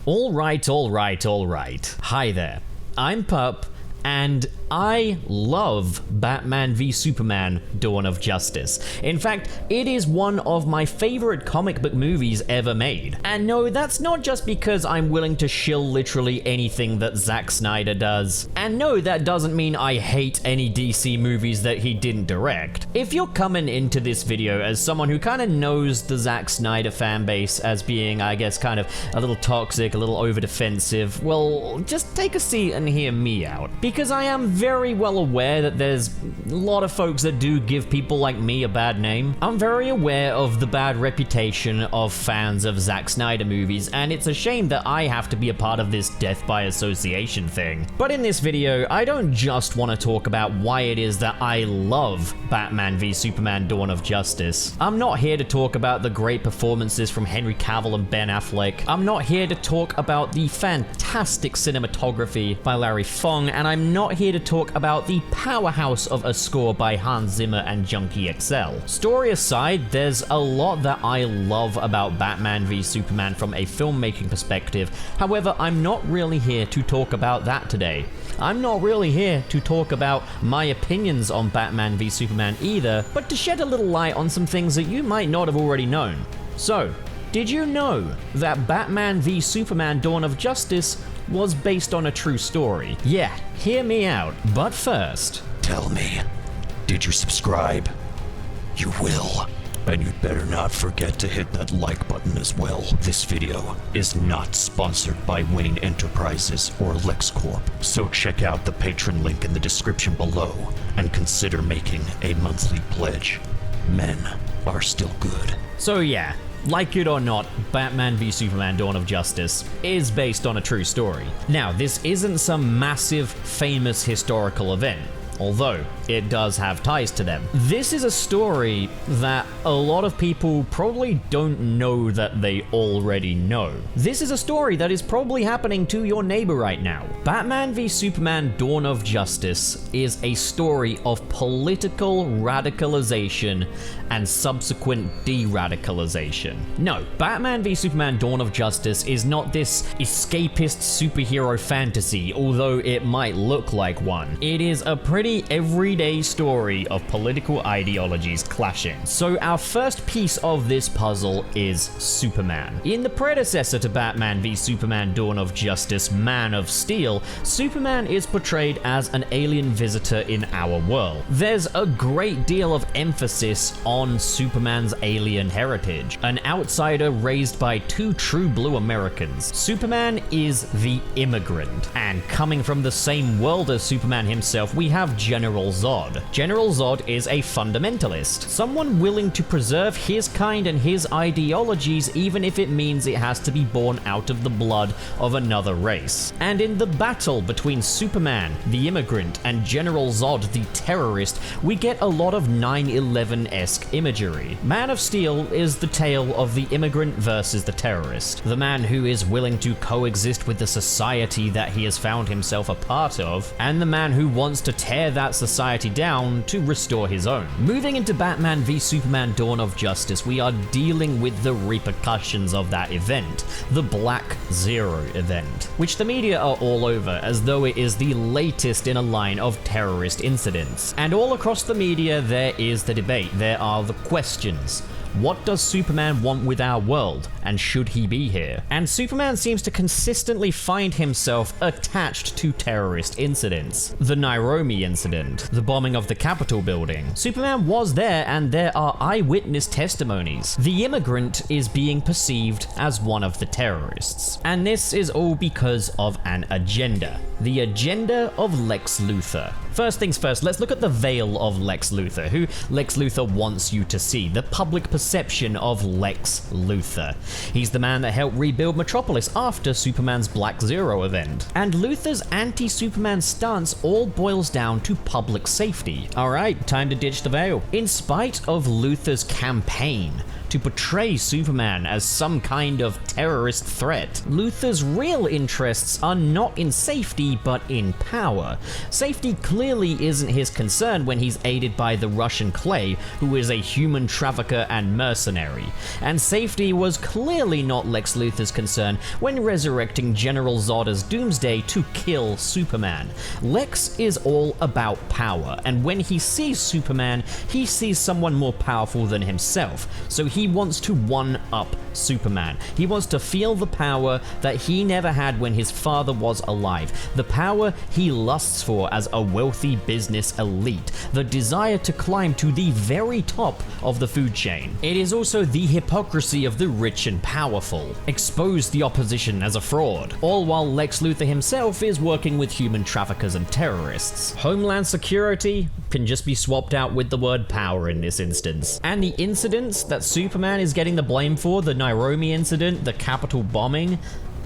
Alright. Hi there. I'm Pup, and I love Batman v Superman: Dawn of Justice. In fact, it is one of my favorite comic book movies ever made. And no, that's not just because I'm willing to shill literally anything that Zack Snyder does. And no, that doesn't mean I hate any DC movies that he didn't direct. If you're coming into this video as someone who kind of knows the Zack Snyder fan base as being, I guess, kind of a little toxic, a little over-defensive, well, just take a seat and hear me out. Because I am very well aware that there's a lot of folks that do give people like me a bad name. I'm very aware of the bad reputation of fans of Zack Snyder movies, and it's a shame that I have to be a part of this death by association thing. But in this video, I don't just want to talk about why it is that I love Batman v Superman: Dawn of Justice. I'm not here to talk about the great performances from Henry Cavill and Ben Affleck. I'm not here to talk about the fantastic cinematography by Larry Fong, and I'm not here to talk about the powerhouse of a score by Hans Zimmer and Junkie XL. Story aside, there's a lot that I love about Batman v Superman from a filmmaking perspective. However, I'm not really here to talk about that today. I'm not really here to talk about my opinions on Batman v Superman either, but to shed a little light on some things that you might not have already known. So, did you know that Batman v Superman: Dawn of Justice was based on a true story? Yeah, hear me out. But first, tell me, did you subscribe? You will. And you'd better not forget to hit that like button as well. This video is not sponsored by Wayne Enterprises or LexCorp, so check out the Patreon link in the description below and consider making a monthly pledge. Men are still good. So yeah, like it or not, Batman v Superman: Dawn of Justice is based on a true story. Now, this isn't some massive, famous historical event, although it does have ties to them. This is a story that a lot of people probably don't know that they already know. This is a story that is probably happening to your neighbor right now. Batman v Superman: Dawn of Justice is a story of political radicalization and subsequent de-radicalization. No, Batman v Superman: Dawn of Justice is not this escapist superhero fantasy, although it might look like one. It is a pretty everyday story of political ideologies clashing. So our first piece of this puzzle is Superman. In the predecessor to Batman v Superman: Dawn of Justice, Man of Steel, Superman is portrayed as an alien visitor in our world. There's a great deal of emphasis on Superman's alien heritage, an outsider raised by two true blue Americans. Superman is the immigrant, and coming from the same world as Superman himself, we have General Zod. General Zod is a fundamentalist, someone willing to preserve his kind and his ideologies even if it means it has to be born out of the blood of another race. And in the battle between Superman, the immigrant, and General Zod, the terrorist, we get a lot of 9/11-esque imagery. Man of Steel is the tale of the immigrant versus the terrorist, the man who is willing to coexist with the society that he has found himself a part of, and the man who wants to tear that society down to restore his own. Moving into Batman v Superman: Dawn of Justice, we are dealing with the repercussions of that event, the Black Zero event, which the media are all over as though it is the latest in a line of terrorist incidents. And all across the media there is the debate, there are the questions. What does Superman want with our world, and should he be here? And Superman seems to consistently find himself attached to terrorist incidents. The Nairobi incident, the bombing of the Capitol building. Superman was there, and there are eyewitness testimonies. The immigrant is being perceived as one of the terrorists. And this is all because of an agenda. The agenda of Lex Luthor. First things first, let's look at the veil of Lex Luthor, who Lex Luthor wants you to see, the public perception of Lex Luthor. He's the man that helped rebuild Metropolis after Superman's Black Zero event. And Luthor's anti-Superman stance all boils down to public safety. Alright, time to ditch the veil. In spite of Luthor's campaign to portray Superman as some kind of terrorist threat. Luthor's real interests are not in safety, but in power. Safety clearly isn't his concern when he's aided by the Russian Clay, who is a human trafficker and mercenary. And safety was clearly not Lex Luthor's concern when resurrecting General Zod's Doomsday to kill Superman. Lex is all about power, and when he sees Superman, he sees someone more powerful than himself, so he wants to one-up Superman. He wants to feel the power that he never had when his father was alive, the power he lusts for as a wealthy business elite, the desire to climb to the very top of the food chain. It is also the hypocrisy of the rich and powerful. Expose the opposition as a fraud, all while Lex Luthor himself is working with human traffickers and terrorists. Homeland Security can just be swapped out with the word power in this instance. And the incidents that Superman is getting the blame for, the Nairobi incident, the Capitol bombing,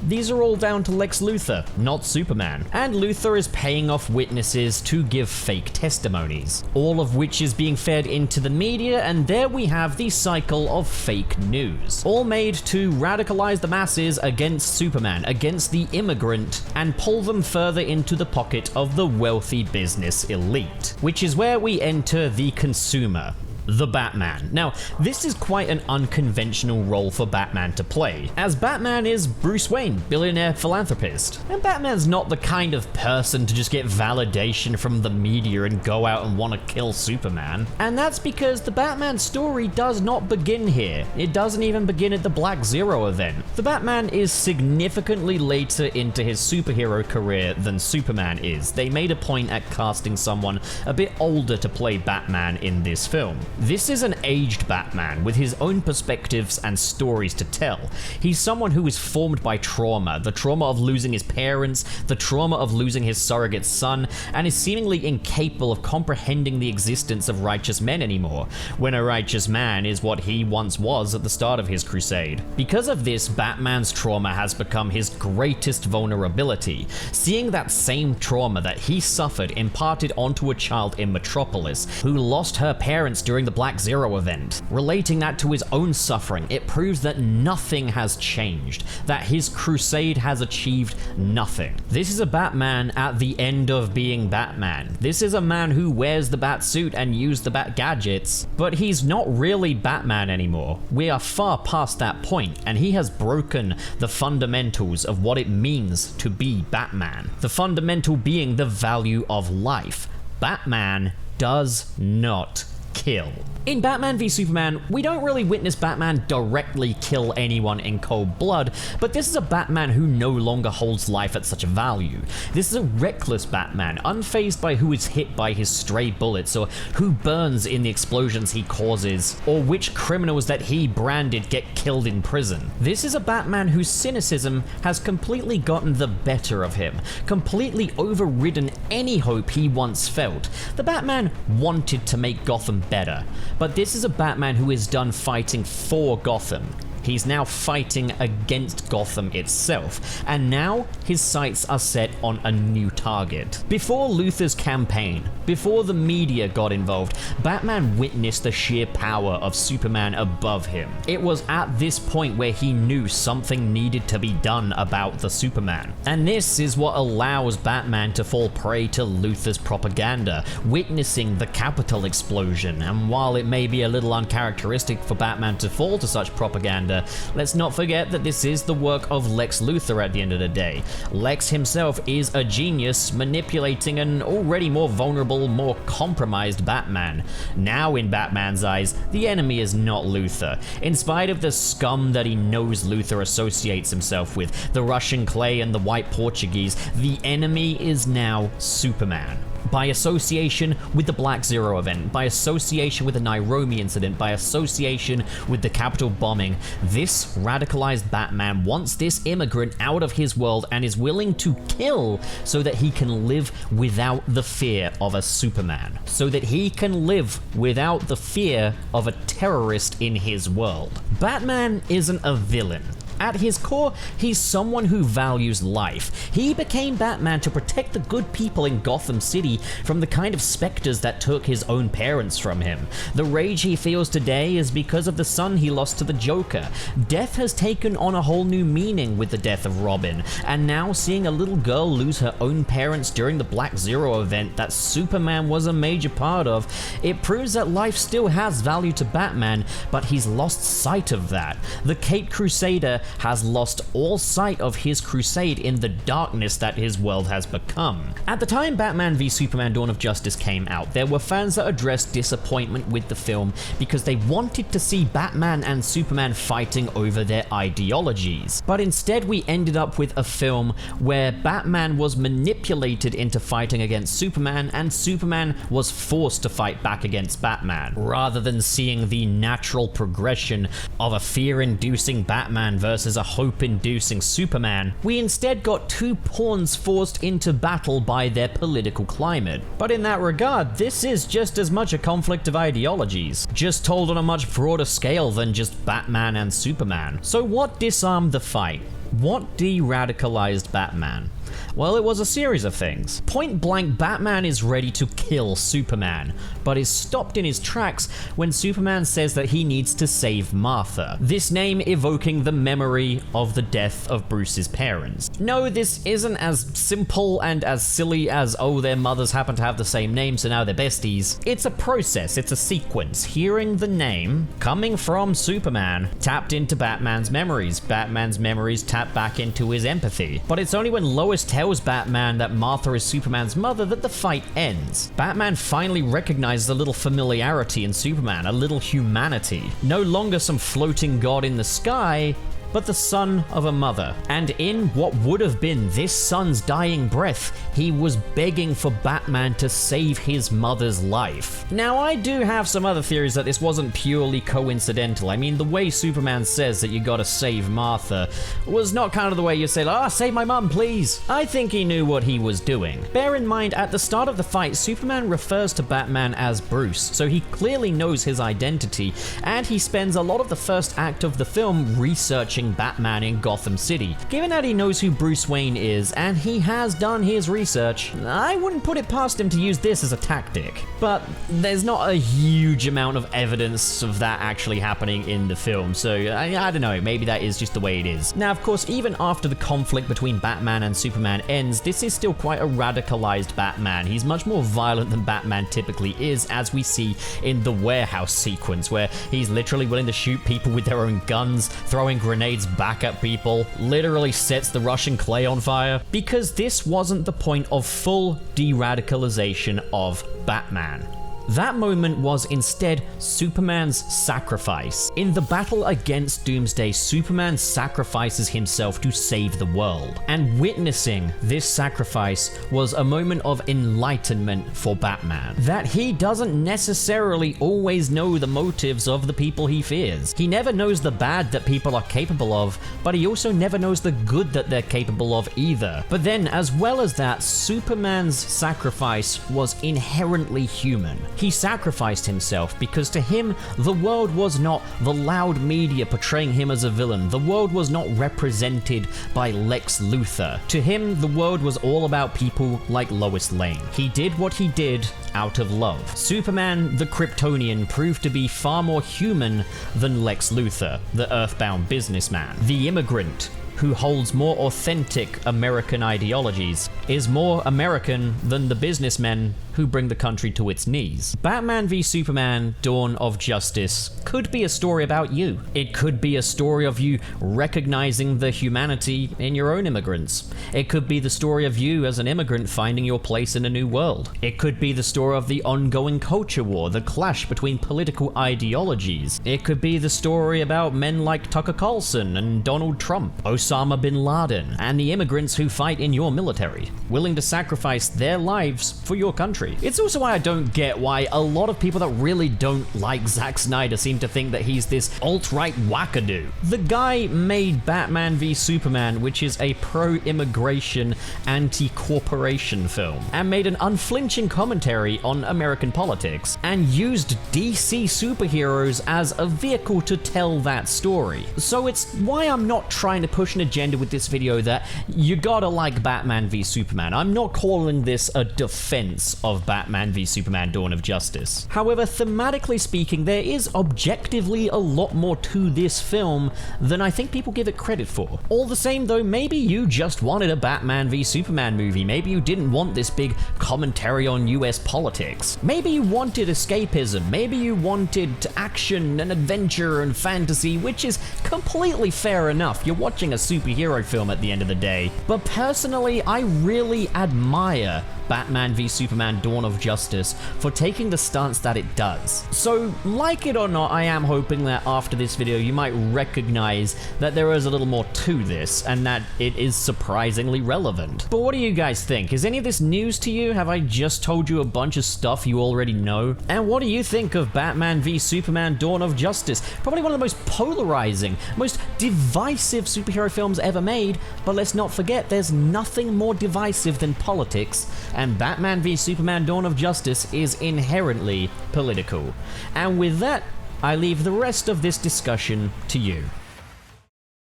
these are all down to Lex Luthor, not Superman. And Luthor is paying off witnesses to give fake testimonies, all of which is being fed into the media, and there we have the cycle of fake news, all made to radicalize the masses against Superman, against the immigrant, and pull them further into the pocket of the wealthy business elite, which is where we enter the consumer. The Batman. Now, this is quite an unconventional role for Batman to play, as Batman is Bruce Wayne, billionaire philanthropist. And Batman's not the kind of person to just get validation from the media and go out and want to kill Superman. And that's because the Batman story does not begin here. It doesn't even begin at the Black Zero event. The Batman is significantly later into his superhero career than Superman is. They made a point at casting someone a bit older to play Batman in this film. This is an aged Batman with his own perspectives and stories to tell. He's someone who is formed by trauma, the trauma of losing his parents, the trauma of losing his surrogate son, and is seemingly incapable of comprehending the existence of righteous men anymore, when a righteous man is what he once was at the start of his crusade. Because of this, Batman's trauma has become his greatest vulnerability, seeing that same trauma that he suffered imparted onto a child in Metropolis who lost her parents during the Black Zero event. Relating that to his own suffering, it proves that nothing has changed, that his crusade has achieved nothing. This is a Batman at the end of being Batman. This is a man who wears the bat suit and uses the bat gadgets, but he's not really Batman anymore. We are far past that point, and he has broken the fundamentals of what it means to be Batman. The fundamental being the value of life. Batman does not kill. In Batman v Superman, we don't really witness Batman directly kill anyone in cold blood, but this is a Batman who no longer holds life at such a value. This is a reckless Batman, unfazed by who is hit by his stray bullets, or who burns in the explosions he causes, or which criminals that he branded get killed in prison. This is a Batman whose cynicism has completely gotten the better of him, completely overridden any hope he once felt. The Batman wanted to make Gotham better, but this is a Batman who is done fighting for Gotham. He's now fighting against Gotham itself, and now his sights are set on a new target. Before Luthor's campaign, before the media got involved, Batman witnessed the sheer power of Superman above him. It was at this point where he knew something needed to be done about the Superman. And this is what allows Batman to fall prey to Luthor's propaganda, witnessing the Capitol explosion. And while it may be a little uncharacteristic for Batman to fall to such propaganda, let's not forget that this is the work of Lex Luthor at the end of the day. Lex himself is a genius, manipulating an already more vulnerable, more compromised Batman. Now in Batman's eyes, the enemy is not Luthor. In spite of the scum that he knows Luthor associates himself with, the Russian Clay and the White Portuguese, the enemy is now Superman. By association with the Black Zero event, by association with the Nairobi incident, by association with the Capitol bombing, this radicalized Batman wants this immigrant out of his world and is willing to kill so that he can live without the fear of a Superman, so that he can live without the fear of a terrorist in his world. Batman isn't a villain. At his core, he's someone who values life. He became Batman to protect the good people in Gotham City from the kind of specters that took his own parents from him. The rage he feels today is because of the son he lost to the Joker. Death has taken on a whole new meaning with the death of Robin, and now seeing a little girl lose her own parents during the Black Zero event that Superman was a major part of, it proves that life still has value to Batman, but he's lost sight of that. The Caped Crusader has lost all sight of his crusade in the darkness that his world has become. At the time Batman v Superman Dawn of Justice came out, there were fans that addressed disappointment with the film because they wanted to see Batman and Superman fighting over their ideologies. But instead we ended up with a film where Batman was manipulated into fighting against Superman and Superman was forced to fight back against Batman, rather than seeing the natural progression of a fear-inducing Batman versus a hope-inducing Superman. We instead got two pawns forced into battle by their political climate. But in that regard, this is just as much a conflict of ideologies, just told on a much broader scale than just Batman and Superman. So what disarmed the fight? What de-radicalized Batman? Well, it was a series of things. Point blank, Batman is ready to kill Superman, but is stopped in his tracks when Superman says that he needs to save Martha, this name evoking the memory of the death of Bruce's parents. No, this isn't as simple and as silly as, oh, their mothers happen to have the same name, so now they're besties. It's a process, it's a sequence. Hearing the name coming from Superman tapped into Batman's memories tap back into his empathy. But it's only when Lois tells Batman that Martha is Superman's mother that the fight ends. Batman finally recognizes a little familiarity in Superman, a little humanity. No longer some floating god in the sky, but the son of a mother. And in what would have been this son's dying breath, he was begging for Batman to save his mother's life. Now, I do have some other theories that this wasn't purely coincidental. I mean, the way Superman says that you gotta save Martha was not kind of the way you say, save my mum, please. I think he knew what he was doing. Bear in mind, at the start of the fight, Superman refers to Batman as Bruce, so he clearly knows his identity, and he spends a lot of the first act of the film researching Batman in Gotham City. Given that he knows who Bruce Wayne is, and he has done his research, I wouldn't put it past him to use this as a tactic. But there's not a huge amount of evidence of that actually happening in the film, so I don't know, maybe that is just the way it is. Now, of course, even after the conflict between Batman and Superman ends, this is still quite a radicalized Batman. He's much more violent than Batman typically is, as we see in the warehouse sequence, where he's literally willing to shoot people with their own guns, throwing grenades back at people, literally sets the Russian clay on fire, because this wasn't the point of full de-radicalization of Batman. That moment was instead Superman's sacrifice. In the battle against Doomsday, Superman sacrifices himself to save the world. And witnessing this sacrifice was a moment of enlightenment for Batman. That he doesn't necessarily always know the motives of the people he fears. He never knows the bad that people are capable of, but he also never knows the good that they're capable of either. But then, as well as that, Superman's sacrifice was inherently human. He sacrificed himself because to him, the world was not the loud media portraying him as a villain. The world was not represented by Lex Luthor. To him, the world was all about people like Lois Lane. He did what he did out of love. Superman, the Kryptonian, proved to be far more human than Lex Luthor, the earthbound businessman. The immigrant, who holds more authentic American ideologies, is more American than the businessmen who bring the country to its knees. Batman v Superman Dawn of Justice could be a story about you. It could be a story of you recognizing the humanity in your own immigrants. It could be the story of you as an immigrant finding your place in a new world. It could be the story of the ongoing culture war, the clash between political ideologies. It could be the story about men like Tucker Carlson and Donald Trump, Osama bin Laden, and the immigrants who fight in your military. willing to sacrifice their lives for your country. It's also why I don't get why a lot of people that really don't like Zack Snyder seem to think that he's this alt-right wackadoo. The guy made Batman v Superman, which is a pro-immigration, anti-corporation film, and made an unflinching commentary on American politics, and used DC superheroes as a vehicle to tell that story. So it's why I'm not trying to push an agenda with this video that you gotta like Batman v Superman. I'm not calling this a defense of Batman v Superman Dawn of Justice. However, thematically speaking, there is objectively a lot more to this film than I think people give it credit for. All the same though, maybe you just wanted a Batman v Superman movie. Maybe you didn't want this big commentary on US politics. Maybe you wanted escapism. Maybe you wanted action and adventure and fantasy, which is completely fair enough. You're watching a superhero film at the end of the day. But personally, I really admire Batman v Superman Dawn of Justice for taking the stance that it does. So, like it or not, I am hoping that after this video you might recognize that there is a little more to this and that it is surprisingly relevant. But what do you guys think? Is any of this news to you? Have I just told you a bunch of stuff you already know? And what do you think of Batman v Superman Dawn of Justice? Probably one of the most polarizing, most divisive superhero films ever made, but let's not forget there's nothing more divisive than politics, and Batman v Superman Dawn of Justice is inherently political. And with that, I leave the rest of this discussion to you.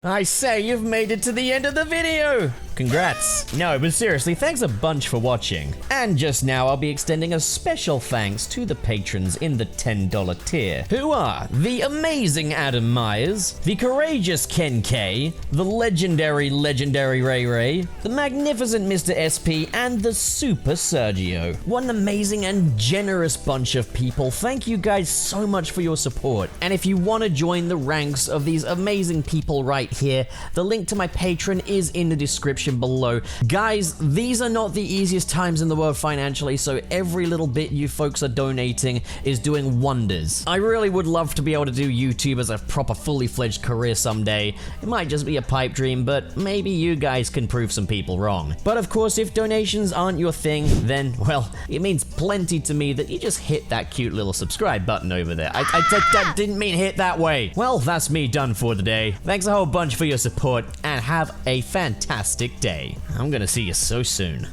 I say, you've made it to the end of the video! Congrats. No, but seriously, thanks a bunch for watching. And just now, I'll be extending a special thanks to the patrons in the $10 tier, who are the amazing Adam Myers, the courageous Ken K, the legendary Ray Ray, the magnificent Mr. SP, and the super Sergio. What an amazing and generous bunch of people. Thank you guys so much for your support. And if you want to join the ranks of these amazing people right here, the link to my Patreon is in the description below. Guys, these are not the easiest times in the world financially, so every little bit you folks are donating is doing wonders. I really would love to be able to do YouTube as a proper fully fledged career someday. It might just be a pipe dream, but maybe you guys can prove some people wrong. But of course, if donations aren't your thing, then, well, it means plenty to me that you just hit that cute little subscribe button over there. I didn't mean hit that way. Well, that's me done for the day. Thanks a whole bunch for your support, and have a fantastic day. I'm gonna see you so soon.